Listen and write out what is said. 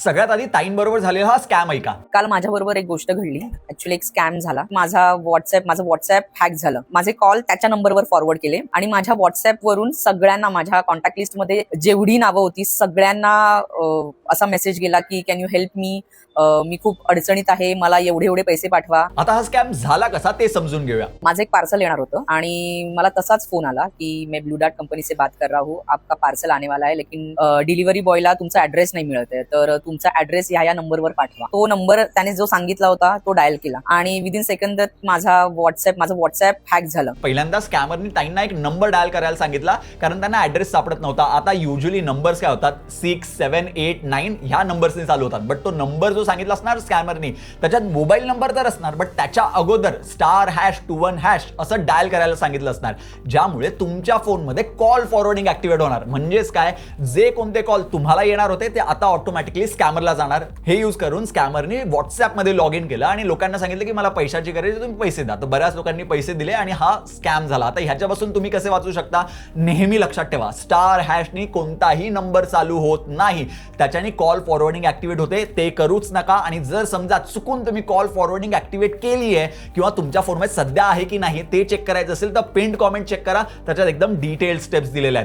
सगळ्यात आधी ताईंबरोबर झालेला हा स्कॅम ऐका. काल माझ्याबरोबर एक गोष्ट घडली. ऍक्च्युली एक स्कॅम झाला. माझं व्हॉट्सअॅप हॅक झालं. माझे कॉल त्याच्या नंबरवर फॉरवर्ड केले आणि माझ्या व्हॉट्सअॅपवरून सगळ्यांना, माझ्या कॉन्टॅक्ट लिस्टमध्ये जेवढी नावं होती सगळ्यांना असा मेसेज गेला की कॅन यू हेल्प मी, मी खूप अडचणीत आहे, मला एवढे एवढे पैसे पाठवा. आता हा स्कॅम झाला कसा ते समजून घेऊया. माझं एक पार्सल येणार होतं आणि मला तसाच फोन आला की मैं ब्लू डार्ट कंपनी से बात कर रहा हूँ, आपका पार्सल आने वाला है लेकिन डिलिव्हरी बॉयला तुमचा ऍड्रेस नाही मिळत आहे, तर तुमचा ऍड्रेस ह्या नंबरवर पाठवा. तो नंबर त्याने जो सांगितला होता तो डायल केला आणि विदिन सेकंदात माझं व्हॉट्सअॅप हॅक झालं. पहिल्यांदा स्कॅमरनी ताईंना एक नंबर डायल करायला सांगितला कारण त्यांना ऍड्रेस सापडत नव्हता. आता युजली नंबर्स काय होतात 6, 7, 8, 9 ह्या नंबर्सनी चालू होतात. बट तो नंबर जो सांगितला असणार स्कॅमरनी त्याच्यात मोबाईल नंबर तर असणार, बट त्याच्या अगोदर *#21# असं डायल करायला सांगितलं असणार, ज्यामुळे तुमच्या फोनमध्ये कॉल फॉरवर्डिंग ऍक्टिव्हेट होणार. म्हणजेच काय, जे कोणते कॉल तुम्हाला येणार होते ते आता ऑटोमॅटिकली स्कॅमरला जाणार. हे यूज करून स्कॅमरनी व्हॉट्सअॅपमध्ये लॉग इन केलं आणि लोकांना सांगितलं की मला पैशाची गरज आहे, तुम्ही पैसे द्या. तर बऱ्याच लोकांनी पैसे दिले आणि हा स्कॅम झाला. आता ह्याच्यापासून तुम्ही कसे वाचू शकता, नेहमी लक्षात ठेवा *# कोणताही नंबर चालू होत नाही, त्याच्याने कॉल फॉरवर्डिंग ऍक्टिव्हेट होते, ते करूच नका. आणि जर समजा चुकून तुम्ही कॉल फॉरवर्डिंग ऍक्टिव्हेट केली आहे किंवा तुमच्या फोनमध्ये सध्या आहे की नाही ते चेक करायचं असेल तर पिन्ड कॉमेंट चेक करा, त्याच्यात एकदम डिटेल स्टेप्स दिलेल्या आहेत.